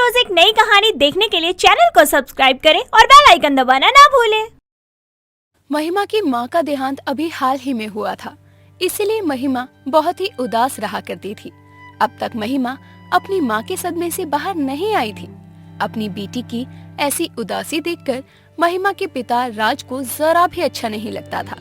रोज एक नई कहानी देखने के लिए चैनल को सब्सक्राइब करें और बेल आइकन दबाना ना भूलें। महिमा की माँ का देहांत अभी हाल ही में हुआ था, इसीलिए महिमा बहुत ही उदास रहा करती थी। अब तक महिमा अपनी माँ के सदमे से बाहर नहीं आई थी। अपनी बेटी की ऐसी उदासी देखकर महिमा के पिता राज को जरा भी अच्छा नहीं लगता था।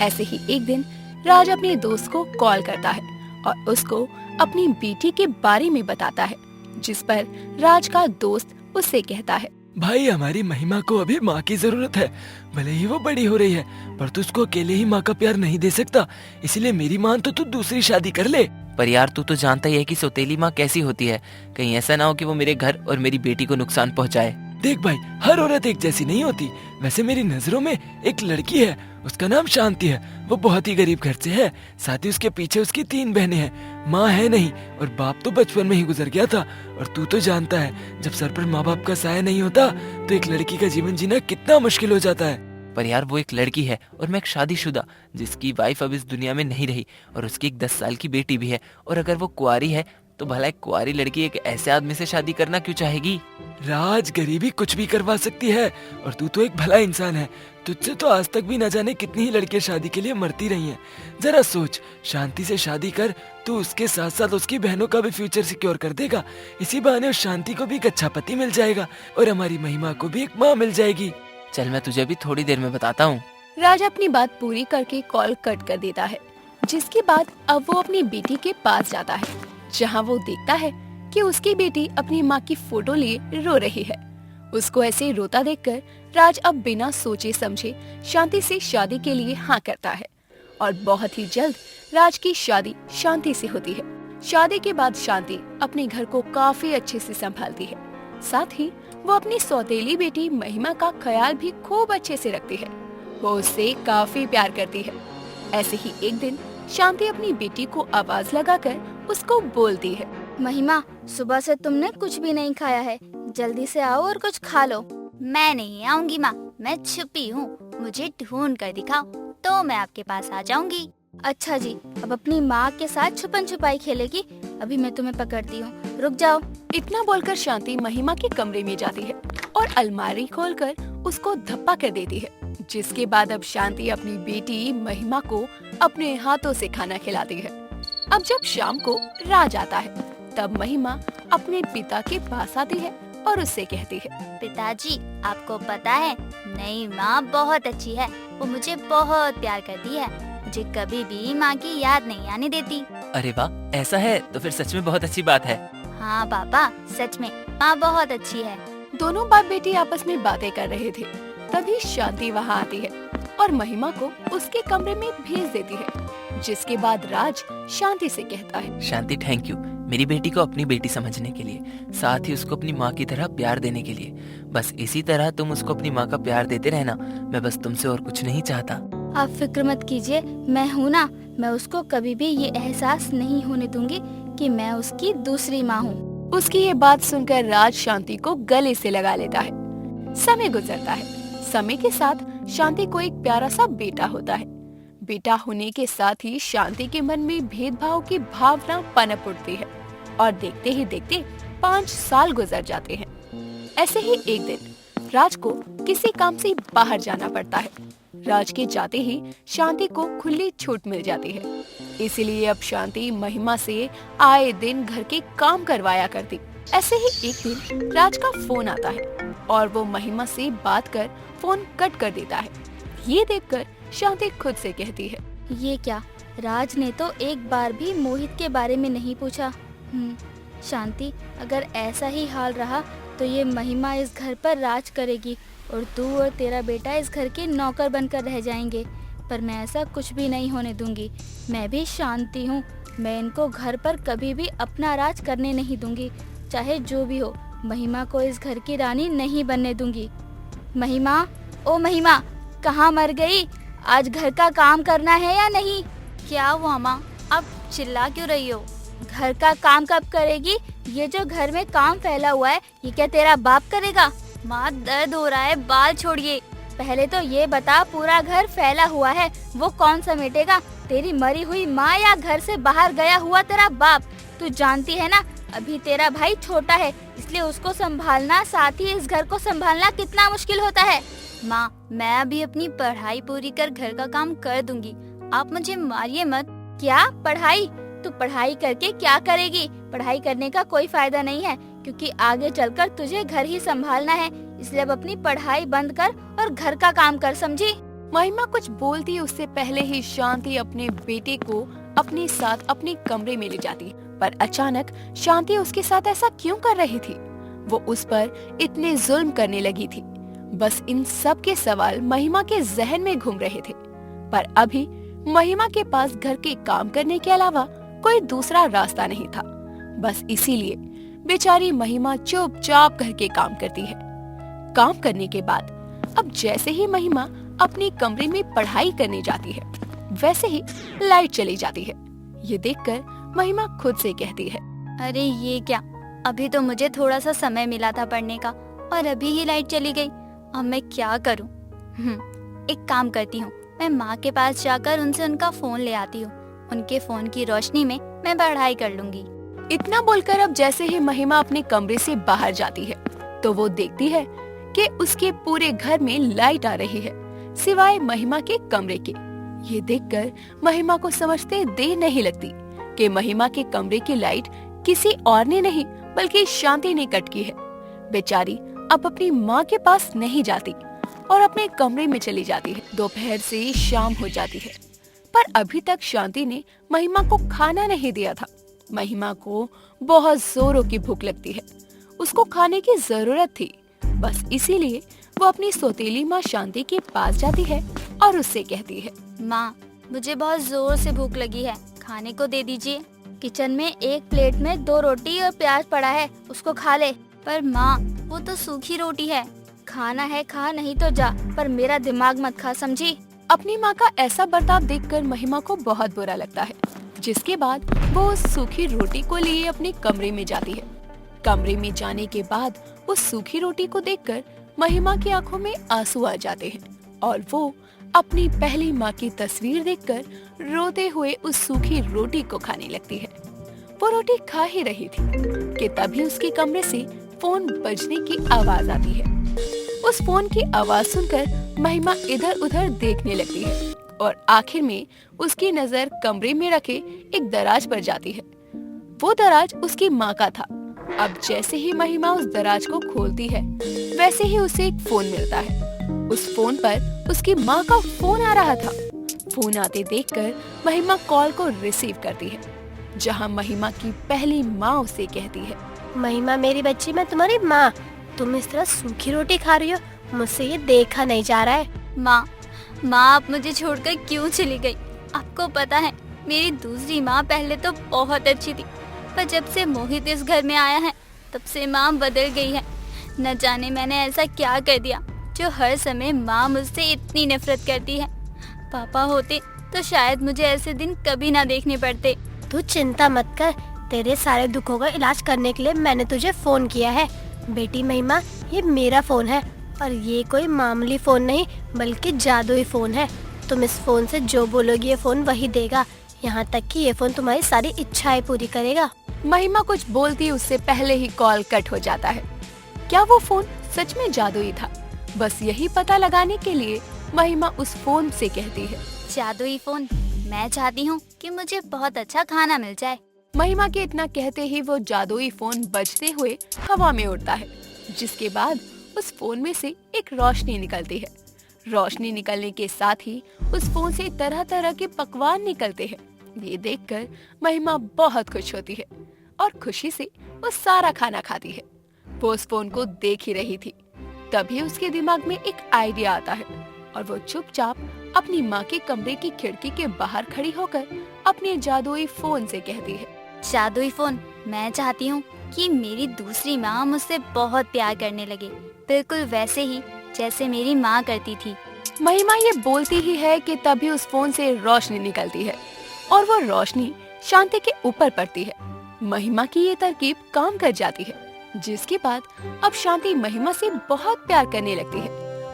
ऐसे ही एक दिन राज अपने दोस्त को कॉल करता है और उसको अपनी बेटी के बारे में बताता है, जिस पर राज का दोस्त उससे कहता है, भाई हमारी महिमा को अभी माँ की जरूरत है। भले ही वो बड़ी हो रही है, पर तू उसको अकेले ही माँ का प्यार नहीं दे सकता, इसलिए मेरी मान तो तू दूसरी शादी कर ले। पर यार तू तो जानता ही है कि सौतेली माँ कैसी होती है। कहीं ऐसा ना हो कि वो मेरे घर और मेरी बेटी को नुकसान पहुँचाए। देख भाई, हर औरत एक जैसी नहीं होती। वैसे मेरी नजरों में एक लड़की है, उसका नाम शांति है। वो बहुत ही गरीब घर से है, साथ ही उसके पीछे उसकी 3 बहनें हैं। माँ है नहीं और बाप तो बचपन में ही गुजर गया था। और तू तो जानता है, जब सर पर माँ बाप का साया नहीं होता तो एक लड़की का जीवन जीना कितना मुश्किल हो जाता है। पर यार वो एक लड़की है और मैं एक शादीशुदा, जिसकी वाइफ अब इस दुनिया में नहीं रही, और उसकी एक 10 साल की बेटी भी है। और अगर वो कुंवारी है तो भला एक कुंवारी लड़की एक ऐसे आदमी से शादी करना क्यों चाहेगी? राज, गरीबी कुछ भी करवा सकती है और तू तो एक भला इंसान है। तुझसे तो आज तक भी न जाने कितनी ही लड़कियां शादी के लिए मरती रही हैं। जरा सोच, शांति से शादी कर, तू उसके साथ साथ उसकी बहनों का भी फ्यूचर सिक्योर कर देगा। इसी बहाने उस शांति को भी एक अच्छा पति मिल जाएगा और हमारी महिमा को भी एक माँ मिल जाएगी। चल मैं तुझे भी थोड़ी देर में बताता हूँ। राज अपनी बात पूरी करके कॉल कट कर देता है, जिसके बाद अब वो अपनी बेटी के पास जाता है, जहाँ वो देखता है कि उसकी बेटी अपनी माँ की फोटो लिए रो रही है। उसको ऐसे रोता देखकर राज अब बिना सोचे समझे शांति से शादी के लिए हाँ करता है और बहुत ही जल्द राज की शादी शांति से होती है। शादी के बाद शांति अपने घर को काफी अच्छे से संभालती है, साथ ही वो अपनी सौतेली बेटी महिमा का ख्याल भी खूब अच्छे से रखती है। वो उससे काफी प्यार करती है। ऐसे ही एक दिन शांति अपनी बेटी को आवाज लगाकर उसको बोलती है, महिमा, सुबह से तुमने कुछ भी नहीं खाया है, जल्दी से आओ और कुछ खा लो। मैं नहीं आऊंगी माँ, मैं छुपी हूँ, मुझे ढूंढ कर दिखाओ तो मैं आपके पास आ जाऊंगी। अच्छा जी, अब अपनी माँ के साथ छुपन छुपाई खेलेगी, अभी मैं तुम्हें पकड़ती हूँ, रुक जाओ। इतना बोलकर शांति महिमा के कमरे में जाती है और अलमारी खोलकर उसको धप्पा कर देती है, जिसके बाद अब शांति अपनी बेटी महिमा को अपने हाथों से खाना खिलाती है। अब जब शाम को राज आता है, तब महिमा अपने पिता के पास आती है और उससे कहती है, पिताजी, आपको पता है नई माँ बहुत अच्छी है, वो मुझे बहुत प्यार करती है, मुझे कभी भी माँ की याद नहीं आने देती। अरे वाह, ऐसा है तो फिर सच में बहुत अच्छी बात है। हाँ पापा, सच में माँ बहुत अच्छी है। दोनों बाप बेटी आपस में बातें कर रहे थे, तभी शांति वहाँ आती है और महिमा को उसके कमरे में भेज देती है, जिसके बाद राज शांति से कहता है, शांति, थैंक यू मेरी बेटी को अपनी बेटी समझने के लिए, साथ ही उसको अपनी माँ की तरह प्यार देने के लिए। बस इसी तरह तुम उसको अपनी माँ का प्यार देते रहना, मैं बस तुमसे और कुछ नहीं चाहता। आप फिक्र मत कीजिए, मैं हूँ ना, मैं उसको कभी भी ये एहसास नहीं होने दूंगी कि मैं उसकी दूसरी माँ हूँ। उसकी ये बात सुनकर राज शांति को गले से लगा लेता है। समय गुजरता है। समय के साथ शांति को एक प्यारा सा बेटा होता है। बेटा होने के साथ ही शांति के मन में भेदभाव की भावना पनप उठती है और देखते ही देखते 5 साल गुजर जाते हैं। ऐसे ही एक दिन राज को किसी काम से बाहर जाना पड़ता है। राज के जाते ही शांति को खुली छूट मिल जाती है, इसीलिए अब शांति महिमा से आए दिन घर के काम करवाया करती। ऐसे ही एक दिन राज का फोन आता है और वो महिमा से बात कर फोन कट कर देता है। ये देखकर शांति खुद से कहती है, ये क्या, राज ने तो एक बार भी मोहित के बारे में नहीं पूछा। शांति, अगर ऐसा ही हाल रहा तो ये महिमा इस घर पर राज करेगी और तू और तेरा बेटा इस घर के नौकर बनकर रह जाएंगे। पर मैं ऐसा कुछ भी नहीं होने दूंगी। मैं भी शांति हूँ, मैं इनको घर पर कभी भी अपना राज करने नहीं दूंगी, चाहे जो भी हो। महिमा को इस घर की रानी नहीं बनने दूंगी। महिमा, ओ महिमा, कहाँ मर गई? आज घर का काम करना है या नहीं? क्या हुआ माँ, आप चिल्ला क्यों रही हो? घर का काम कब करेगी? ये जो घर में काम फैला हुआ है, ये क्या तेरा बाप करेगा? माँ, दर्द हो रहा है, बाल छोड़िए। पहले तो ये बता, पूरा घर फैला हुआ है, वो कौन समेटेगा? तेरी मरी हुई माँ या घर से बाहर गया हुआ तेरा बाप? तू जानती है ना अभी तेरा भाई छोटा है, इसलिए उसको संभालना साथ ही इस घर को संभालना कितना मुश्किल होता है। माँ, मैं अभी अपनी पढ़ाई पूरी कर घर का काम कर दूंगी, आप मुझे मारिए मत। क्या पढ़ाई? तू पढ़ाई करके क्या करेगी? पढ़ाई करने का कोई फायदा नहीं है, क्योंकि आगे चलकर तुझे घर ही संभालना है। इसलिए अब अपनी पढ़ाई बंद कर और घर का काम कर, समझी? महिमा कुछ बोलती उससे पहले ही शांति अपने बेटे को अपने साथ अपने कमरे में ले जाती, पर अचानक शांति उसके साथ ऐसा क्यों कर रही थी? वो उस पर इतने जुल्म करने लगी थी। बस इन सब के सवाल महिमा के जहन में घूम रहे थे, पर अभी महिमा के पास घर के काम करने के अलावा कोई दूसरा रास्ता नहीं था। बस इसीलिए बेचारी महिमा चुपचाप घर के काम करती है। काम करने के बाद अब जैसे ही महिमा अपने कमरे में पढ़ाई करने जाती है, वैसे ही लाइट चली जाती है। ये देखकर महिमा खुद से कहती है, अरे ये क्या, अभी तो मुझे थोड़ा सा समय मिला था पढ़ने का और अभी ही लाइट चली गई। अब मैं क्या करूं? एक काम करती हूँ, मैं माँ के पास जाकर उनसे उनका फोन ले आती हूँ। उनके फोन की रोशनी में मैं पढ़ाई कर लूंगी। इतना बोलकर अब जैसे ही महिमा अपने कमरे से बाहर जाती है, तो वो देखती है कि उसके पूरे घर में लाइट आ रही है, सिवाय महिमा के कमरे के। ये देखकर महिमा को समझते देर नहीं लगती कि महिमा के कमरे की लाइट किसी और ने नहीं बल्कि शांति ने कट की है। बेचारी अब अपनी माँ के पास नहीं जाती और अपने कमरे में चली जाती है। दोपहर से शाम हो जाती है, पर अभी तक शांति ने महिमा को खाना नहीं दिया था। महिमा को बहुत जोरों की भूख लगती है, उसको खाने की जरूरत थी। बस इसीलिए वो अपनी सौतेली माँ शांति के पास जाती है और उससे कहती है, माँ, मुझे बहुत जोर से भूख लगी है, खाने को दे दीजिए। किचन में एक प्लेट में 2 रोटी और प्याज पड़ा है, उसको खा ले। पर माँ, वो तो सूखी रोटी है। खाना है खा, नहीं तो जा, पर मेरा दिमाग मत खा, समझी? अपनी माँ का ऐसा बर्ताव देखकर महिमा को बहुत बुरा लगता है, जिसके बाद वो उस सूखी रोटी को लिए अपने कमरे में जाती है। कमरे में जाने के बाद उस सूखी रोटी को देखकर महिमा की आंखों में आंसू आ जाते हैं और वो अपनी पहली माँ की तस्वीर देखकर रोते हुए उस सूखी रोटी को खाने लगती है। वो रोटी खा ही रही थी कि तभी उसके कमरे से फोन बजने की आवाज आती है। उस फोन की आवाज सुनकर महिमा इधर उधर देखने लगती है और आखिर में उसकी नजर कमरे में रखे एक दराज पर जाती है। वो दराज उसकी माँ का था। अब जैसे ही महिमा उस दराज को खोलती है, वैसे ही उसे एक फोन मिलता है। उस फोन पर उसकी माँ का फोन आ रहा था। फोन आते देखकर महिमा कॉल को रिसीव करती है, जहाँ महिमा की पहली माँ उसे कहती है, महिमा मेरी बच्ची, मैं तुम्हारी माँ। तुम इस तरह सूखी रोटी खा रही हो, मुझसे ये देखा नहीं जा रहा है। माँ, आप मुझे छोड़कर क्यों चली गई? आपको पता है, मेरी दूसरी माँ पहले तो बहुत अच्छी थी, पर जब से मोहित इस घर में आया है, तब से माँ बदल गई है। न जाने मैंने ऐसा क्या कर दिया जो हर समय माँ मुझसे इतनी नफरत करती है। पापा होते तो शायद मुझे ऐसे दिन कभी ना देखने पड़ते। तू चिंता मत कर, तेरे सारे दुखों का इलाज करने के लिए मैंने तुझे फोन किया है। बेटी महिमा, ये मेरा फोन है और ये कोई मामूली फोन नहीं बल्कि जादुई फोन है। तुम इस फोन से जो बोलोगी ये फोन वही देगा, यहाँ तक कि ये फोन तुम्हारी सारी इच्छाएं पूरी करेगा। महिमा कुछ बोलती उससे पहले ही कॉल कट हो जाता है। क्या वो फोन सच में जादुई था? बस यही पता लगाने के लिए महिमा उस फोन से कहती है, जादुई फोन, मैं चाहती हूँ कि मुझे बहुत अच्छा खाना मिल जाए। महिमा के इतना कहते ही वो जादुई फोन बजते हुए हवा में उड़ता है, जिसके बाद उस फोन में से एक रोशनी निकलती है। रोशनी निकलने के साथ ही उस फोन से तरह तरह के पकवान निकलते हैं। ये देखकर महिमा बहुत खुश होती है और खुशी से वो सारा खाना खाती है। वो उस फोन को देख ही रही थी, तभी उसके दिमाग में एक आइडिया आता है और वो चुपचाप अपनी माँ के कमरे की खिड़की के बाहर खड़ी होकर अपने जादुई फोन से कहती है, जादुई फोन, मैं चाहती हूँ कि मेरी दूसरी माँ मुझसे बहुत प्यार करने लगे, बिल्कुल वैसे ही जैसे मेरी माँ करती थी। महिमा ये बोलती ही है कि तभी उस फोन से रोशनी निकलती है और वो रोशनी शांति के ऊपर पड़ती है। महिमा की ये तरकीब काम कर जाती है, जिसके बाद अब शांति महिमा से बहुत प्यार करने लगती है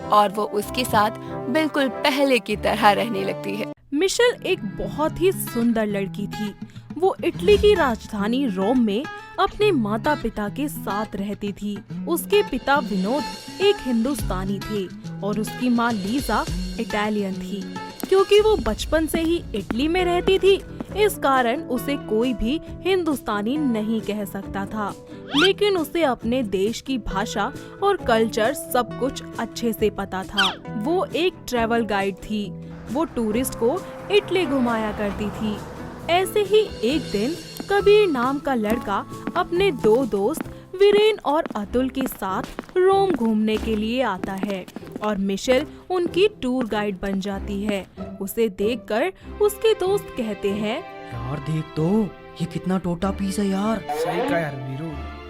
और वो उसके साथ बिल्कुल पहले की तरह रहने लगती है। मिशेल एक बहुत ही सुंदर लड़की थी। वो इटली की राजधानी रोम में अपने माता पिता के साथ रहती थी। उसके पिता विनोद एक हिंदुस्तानी थे और उसकी माँ लीजा इटालियन थी। क्योंकि वो बचपन से ही इटली में रहती थी, इस कारण उसे कोई भी हिंदुस्तानी नहीं कह सकता था। लेकिन उसे अपने देश की भाषा और कल्चर सब कुछ अच्छे से पता था। वो एक ट्रैवल गाइड थी। वो टूरिस्ट को इटली घुमाया करती थी। ऐसे ही एक दिन कबीर नाम का लड़का अपने दो दोस्त वीरेन और अतुल के साथ रोम घूमने के लिए आता है और मिशेल उनकी टूर गाइड बन जाती है। उसे देखकर उसके दोस्त कहते हैं, यार देख तो, ये कितना टोटा पीस है यार। सही कहा यार वीरू,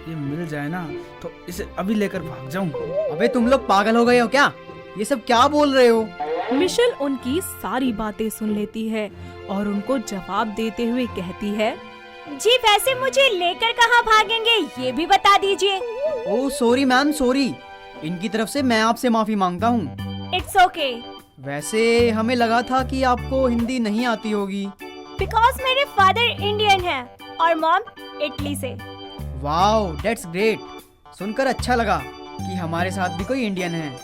ये मिल जाए ना तो इसे अभी लेकर भाग जाऊं। अबे तुम लोग पागल हो गए हो क्या? ये सब क्या बोल रहे हो? मिशेल उनकी सारी बातें सुन लेती है और उनको जवाब देते हुए कहती है, जी वैसे मुझे लेकर कहाँ भागेंगे ये भी बता दीजिए। Oh sorry ma'am, sorry. इनकी तरफ से मैं आपसे माफी मांगता हूँ। It's okay. वैसे हमें लगा था कि आपको हिंदी नहीं आती होगी। बिकॉज मेरे फादर इंडियन है और मॉम इटली से। Wow, that's great. सुनकर अच्छा लगा कि हमारे साथ भी कोई इंडियन है।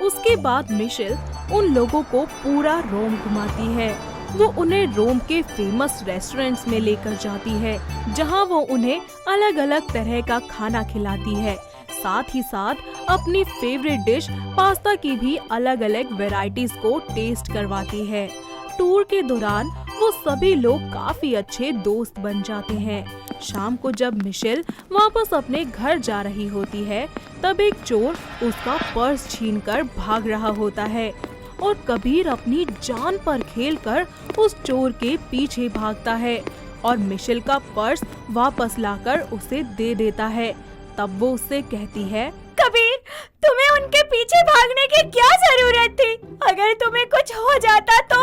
उसके बाद मिशेल उन लोगों को पूरा रोम घुमाती है। वो उन्हें रोम के फेमस रेस्टोरेंट्स में लेकर जाती है, जहां वो उन्हें अलग अलग तरह का खाना खिलाती है। साथ ही साथ अपनी फेवरेट डिश पास्ता की भी अलग अलग वैरायटीज को टेस्ट करवाती है। टूर के दौरान वो सभी लोग काफी अच्छे दोस्त बन जाते हैं। शाम को जब मिशेल वापस अपने घर जा रही होती है, तब एक चोर उसका पर्स छीनकर भाग रहा होता है और कबीर अपनी जान पर खेलकर उस चोर के पीछे भागता है और मिशेल का पर्स वापस लाकर उसे दे देता है। तब वो उससे कहती है, कबीर, तुम्हें उनके पीछे भागने की क्या जरूरत थी? अगर तुम्हें कुछ हो जाता तो?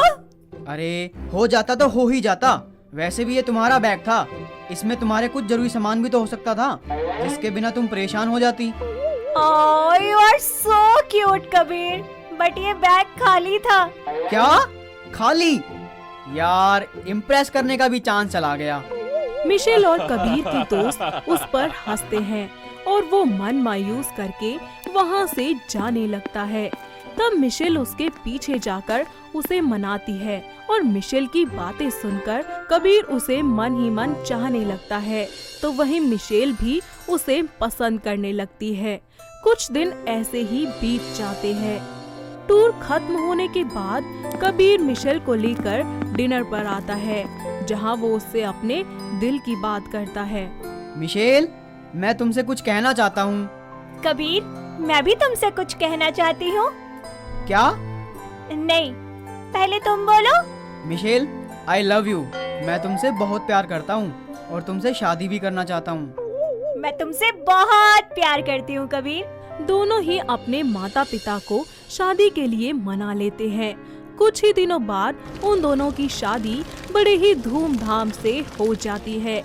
अरे हो जाता तो हो ही जाता। वैसे भी ये तुम्हारा बैग था, इसमें तुम्हारे कुछ जरूरी सामान भी तो हो सकता था, जिसके बिना तुम परेशान हो जाती। Oh, you are so cute Kabir, but ये बैग खाली था। क्या खाली? यार इम्प्रेस करने का भी चांस चला गया। मिशेल और कबीर के दोस्त उस पर हंसते हैं और वो मन मायूस करके वहाँ से जाने लगता है। तब मिशेल उसके पीछे जाकर उसे मनाती है और मिशेल की बातें सुनकर कबीर उसे मन ही मन चाहने लगता है, तो वहीं मिशेल भी उसे पसंद करने लगती है। कुछ दिन ऐसे ही बीत जाते हैं। टूर खत्म होने के बाद कबीर मिशेल को लेकर डिनर पर आता है, जहां वो उससे अपने दिल की बात करता है। मिशेल, मैं तुमसे कुछ कहना चाहता हूँ। कबीर, मैं भी तुमसे कुछ कहना चाहती हूँ। क्या? नहीं, पहले तुम बोलो। Michelle, I love you. मैं तुमसे बहुत प्यार करता हूँ और तुमसे शादी भी करना चाहता हूँ। मैं तुमसे बहुत प्यार करती हूँ कबीर। दोनों ही अपने माता पिता को शादी के लिए मना लेते हैं। कुछ ही दिनों बाद उन दोनों की शादी बड़े ही धूमधाम से हो जाती है।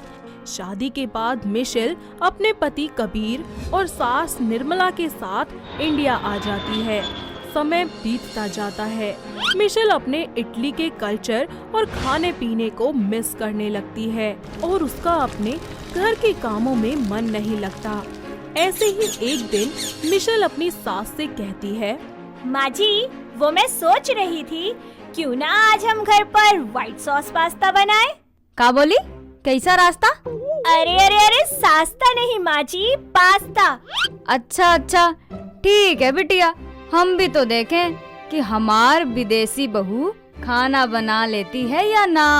शादी के बाद मिशेल अपने पति कबीर और सास निर्मला के साथ इंडिया आ जाती है। समय बीतता जाता है। मिशेल अपने इटली के कल्चर और खाने पीने को मिस करने लगती है और उसका अपने घर के कामों में मन नहीं लगता। ऐसे ही एक दिन मिशेल अपनी सास से कहती है, माँ जी, वो मैं सोच रही थी क्यों ना आज हम घर पर व्हाइट सॉस पास्ता बनाए। का बोली? कैसा रास्ता? अरे अरे अरे, सास्ता नहीं माँ जी, पास्ता। अच्छा अच्छा, ठीक है बिटिया, हम भी तो देखें कि हमार विदेशी बहू खाना बना लेती है या ना।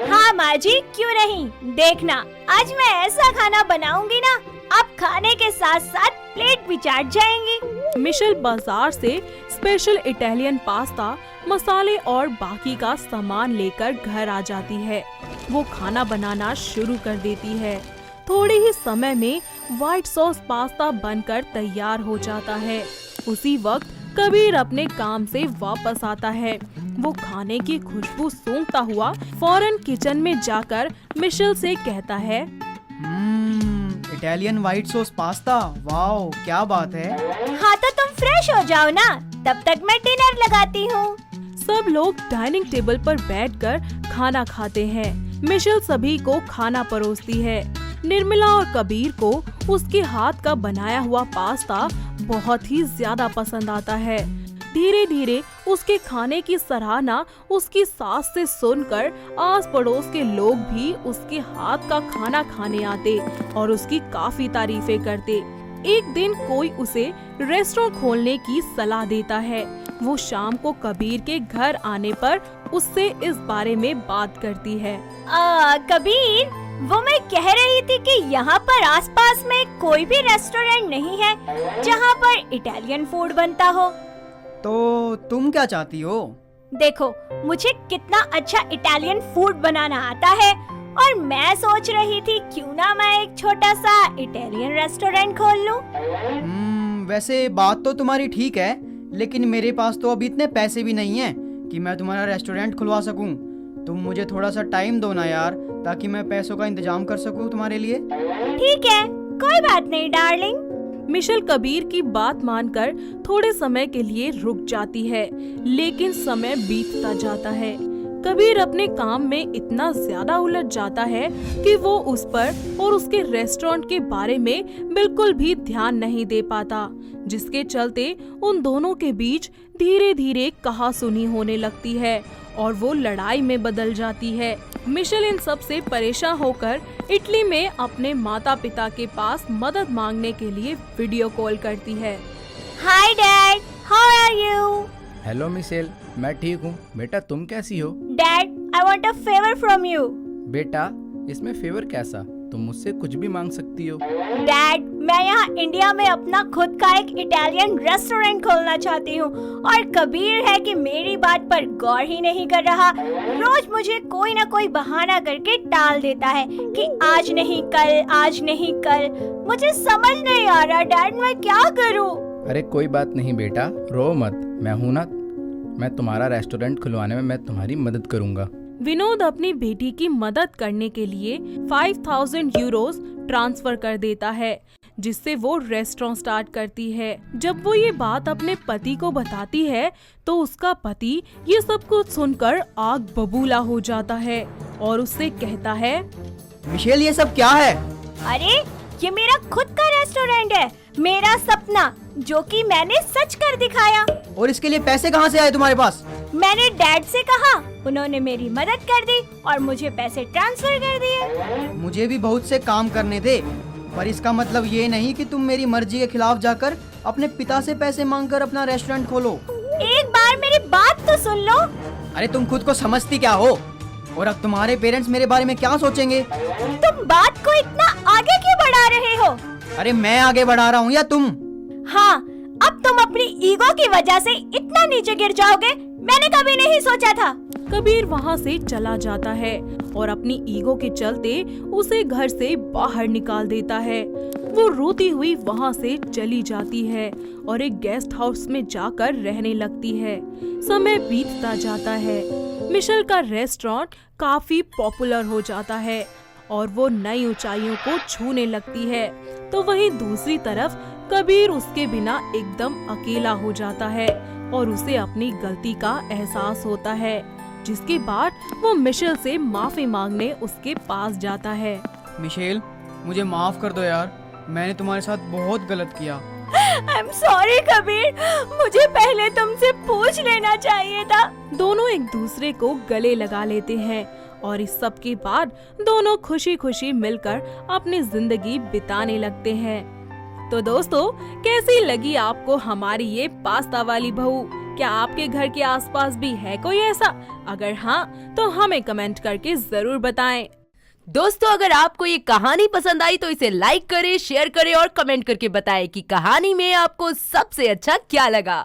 हाँ माँ जी, क्यों नहीं, देखना आज मैं ऐसा खाना बनाऊंगी ना, आप खाने के साथ साथ प्लेट भी चाट जाएंगी। मिशेल बाजार से स्पेशल इटालियन पास्ता, मसाले और बाकी का सामान लेकर घर आ जाती है। वो खाना बनाना शुरू कर देती है। थोड़े ही समय में व्हाइट सॉस पास्ता बनकर तैयार हो जाता है। उसी वक्त कबीर अपने काम से वापस आता है। वो खाने की खुशबू सूंघता हुआ फौरन किचन में जाकर मिशेल से कहता है, Italian white sauce pasta, wow क्या बात है। हाँ तो तुम फ्रेश हो जाओ ना, तब तक मैं डिनर लगाती हूँ। सब लोग डाइनिंग टेबल पर बैठकर खाना खाते हैं। मिशेल सभी को खाना परोसती है। निर्मला और कबीर को उसके हाथ का बनाया हुआ पास्ता बहुत ही ज्यादा पसंद आता है। धीरे धीरे उसके खाने की सराहना उसकी सास से सुनकर आस पड़ोस के लोग भी उसके हाथ का खाना खाने आते और उसकी काफी तारीफें करते। एक दिन कोई उसे रेस्टोरेंट खोलने की सलाह देता है। वो शाम को कबीर के घर आने पर उससे इस बारे में बात करती है। कबीर, वो मैं कह रही थी कि यहाँ पर आसपास में कोई भी रेस्टोरेंट नहीं है जहाँ पर इटालियन फूड बनता हो। तो तुम क्या चाहती हो? देखो, मुझे कितना अच्छा इटालियन फूड बनाना आता है और मैं सोच रही थी क्यों ना मैं एक छोटा सा इटालियन रेस्टोरेंट खोल लूं। वैसे बात तो तुम्हारी ठीक है, लेकिन मेरे पास तो अभी इतने पैसे भी नहीं हैं कि मैं तुम्हारा रेस्टोरेंट खुलवा सकूं। तुम मुझे थोड़ा सा टाइम दो ना यार, ताकि मैं पैसों का इंतजाम कर सकूं तुम्हारे लिए। ठीक है, कोई बात नहीं डार्लिंग। मिशेल कबीर की बात मानकर थोड़े समय के लिए रुक जाती है, लेकिन समय बीतता जाता है। कबीर अपने काम में इतना ज्यादा उलझ जाता है कि वो उस पर और उसके रेस्टोरेंट के बारे में बिल्कुल भी ध्यान नहीं दे पाता, जिसके चलते उन दोनों के बीच धीरे धीरे कहासुनी होने लगती है और वो लड़ाई में बदल जाती है। मिशेल इन सब से परेशान होकर इटली में अपने माता पिता के पास मदद मांगने के लिए वीडियो कॉल करती है। Hi dad, how are you? Hello Michelle, मैं ठीक हूँ। बेटा तुम कैसी हो? Dad, I want a favour from you. बेटा इसमें फेवर कैसा? तुम मुझसे कुछ भी मांग सकती हो। डैड, मैं यहाँ इंडिया में अपना खुद का एक इटालियन रेस्टोरेंट खोलना चाहती हूँ और कबीर है कि मेरी बात पर गौर ही नहीं कर रहा। रोज मुझे कोई ना कोई बहाना करके टाल देता है कि आज नहीं कल, आज नहीं कल। मुझे समझ नहीं आ रहा डैड, मैं क्या करूँ? अरे कोई बात नहीं बेटा, रो मत, मैं हूँ ना। मैं तुम्हारा रेस्टोरेंट खुलवाने में मैं तुम्हारी मदद करूँगा। विनोद अपनी बेटी की मदद करने के लिए 5000 यूरोस ट्रांसफर कर देता है, जिससे वो रेस्टोरेंट स्टार्ट करती है। जब वो ये बात अपने पति को बताती है तो उसका पति ये सब कुछ सुनकर आग बबूला हो जाता है और उससे कहता है, मिशेल ये सब क्या है? अरे ये मेरा खुद का रेस्टोरेंट है, मेरा सपना, जो कि मैंने सच कर दिखाया। और इसके लिए पैसे कहाँ से आए तुम्हारे पास? मैंने डैड से कहा, उन्होंने मेरी मदद कर दी और मुझे पैसे ट्रांसफर कर दिए। मुझे भी बहुत से काम करने थे, पर इसका मतलब ये नहीं कि तुम मेरी मर्जी के खिलाफ जाकर अपने पिता से पैसे मांगकर अपना रेस्टोरेंट खोलो। एक बार मेरी बात तो सुन लो। अरे तुम खुद को समझती क्या हो? और अब तुम्हारे पेरेंट्स मेरे बारे में क्या सोचेंगे? तुम बात को इतना आगे क्यों बढ़ा रहे हो? अरे मैं आगे बढ़ा रहा हूँ या तुम? हाँ, अब तुम अपनी ईगो की वजह से इतना नीचे गिर जाओगे, मैंने कभी नहीं सोचा था। कबीर वहाँ से चला जाता है और अपनी ईगो के चलते उसे घर से बाहर निकाल देता है। वो रोती हुई वहाँ से चली जाती है और एक गेस्ट हाउस में जाकर रहने लगती है। समय बीतता जाता है। मिशेल का रेस्टोरेंट काफी पॉपुलर हो जाता है और वो नई ऊंचाइयों को छूने लगती है। तो वहीं दूसरी तरफ कबीर उसके बिना एकदम अकेला हो जाता है और उसे अपनी गलती का एहसास होता है, जिसके बाद वो मिशेल से माफी मांगने उसके पास जाता है। मिशेल, मुझे माफ कर दो यार, मैंने तुम्हारे साथ बहुत गलत किया। I'm sorry कबीर, मुझे पहले तुमसे पूछ लेना चाहिए था। दोनों एक दूसरे को गले लगा लेते हैं और इस सब के बाद दोनों खुशी खुशी मिलकर अपनी जिंदगी बिताने लगते हैं। तो दोस्तों, कैसी लगी आपको हमारी ये पास्ता वाली बहू? क्या आपके घर के आसपास भी है कोई ऐसा? अगर हाँ, तो हमें कमेंट करके जरूर बताएं। दोस्तों, अगर आपको ये कहानी पसंद आई तो इसे लाइक करें, शेयर करें और कमेंट करके बताएं कि कहानी में आपको सबसे अच्छा क्या लगा।